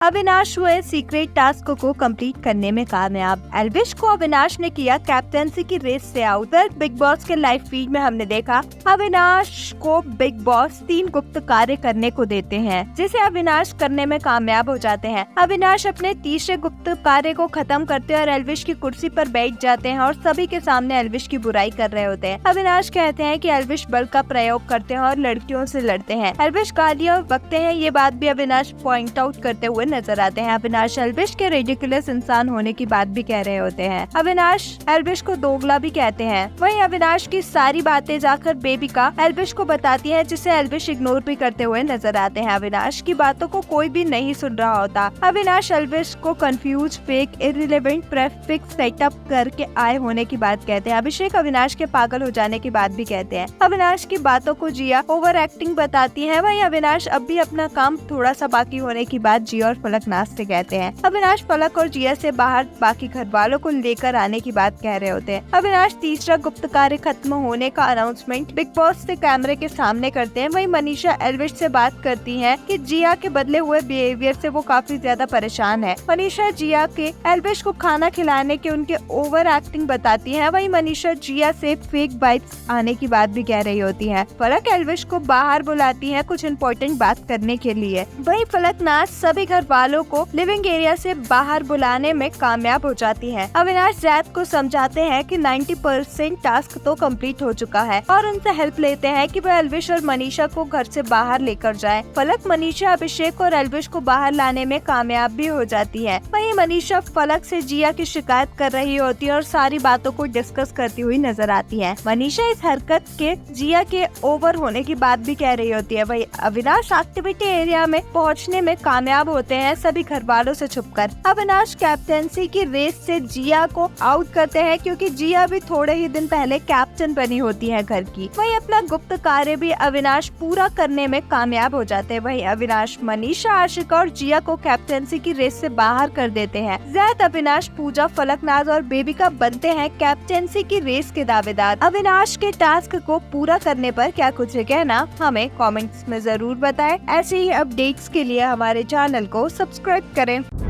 अविनाश हुए secret task को complete करने में कामयाब। एल्विश को अविनाश ने किया कैप्टेंसी की रेस से आउट। बिग बॉस के लाइव फीड में हमने देखा अविनाश को बिग बॉस 3 गुप्त कार्य करने को देते हैं, जिसे अविनाश करने में कामयाब हो जाते हैं। अविनाश अपने तीसरे गुप्त कार्य को खत्म करते हैं और एल्विश की कुर्सी पर बैठ जाते हैं और सभी के सामने एल्विश की बुराई कर रहे होते हैं। अविनाश कहते हैं कि एल्विश बल का प्रयोग करते हैं और लड़कियों से लड़ते हैं। एल्विश गालियां बकते हैं, ये बात भी अविनाश पॉइंट आउट करते हुए नजर आते हैं। अविनाश एल्विश के रेडिकुलस इंसान होने की बात भी कह रहे होते हैं। अविनाश एल्विश को दोगला भी कहते हैं। वहीं अविनाश की सारी बातें जाकर बेबिका एल्विश को बताती है, जिसे एल्विश इग्नोर भी करते हुए नजर आते हैं। अविनाश की बातों को कोई भी नहीं सुन रहा होता। अविनाश एल्विश को confuse, fake, irrelevant prefix setup करके आए होने की बात कहते हैं। अभिषेक अविनाश के पागल हो जाने की बात भी कहते हैं। अविनाश की बातों को जिया ओवर एक्टिंग बताती है। वहीं अविनाश अब भी अपना काम थोड़ा सा बाकी होने की बात जिया और फलकनाथ से कहते हैं। अविनाश फलक और जिया से बाहर बाकी घर वालों को लेकर आने की बात कह रहे होते हैं। अविनाश तीसरा गुप्त कार्य खत्म होने का अनाउंसमेंट बिग बॉस से कैमरे के सामने करते हैं। वहीं मनीषा एल्विश से बात करती है कि जिया के बदले हुए बिहेवियर से वो काफी ज्यादा परेशान है। मनीषा जिया के एल्विश को खाना खिलाने के उनके ओवर एक्टिंग बताती है। वहीं मनीषा जिया से फेक वाइब्स आने की बात भी कह रही होती है। फलक एल्विश को बाहर बुलाती है कुछ इम्पोर्टेंट बात करने के लिए। वहीं फलकनाथ सभी घर वालों को लिविंग एरिया से बाहर बुलाने में कामयाब हो जाती है। अविनाश जैद को समझाते हैं कि 90% टास्क तो कंप्लीट हो चुका है और उनसे हेल्प लेते हैं कि वह एल्विश और मनीषा को घर से बाहर लेकर जाए। फलक मनीषा, अभिषेक और एल्विश को बाहर लाने में कामयाब भी हो जाती है। वहीं मनीषा फलक से जिया की शिकायत कर रही होती है और सारी बातों को डिस्कस करती हुई नजर आती है। मनीषा इस हरकत के जिया के ओवर होने की बात भी कह रही होती है। वहीं अविनाश एक्टिविटी एरिया में पहुंचने में कामयाब होते हैं सभी घर वालों से छुपकर। अविनाश कैप्टेंसी की रेस से जिया को आउट करते हैं, क्योंकि जिया भी थोड़े ही दिन पहले कैप्टन बनी होती है घर की। वहीं अपना गुप्त कार्य भी अविनाश पूरा करने में कामयाब हो जाते हैं। वहीं अविनाश मनीषा, आशिका और जिया को कैप्टेंसी की रेस से बाहर कर देते हैं। जैद, अविनाश, पूजा, फलकनाथ और बेबिका बनते हैं कैप्टेंसी की रेस के दावेदार। अविनाश के टास्क को पूरा करने पर क्या कुछ है कहना, हमें कमेंट्स में जरूर बताएं। ऐसे ही अपडेट्स के लिए हमारे चैनल को सब्सक्राइब करें।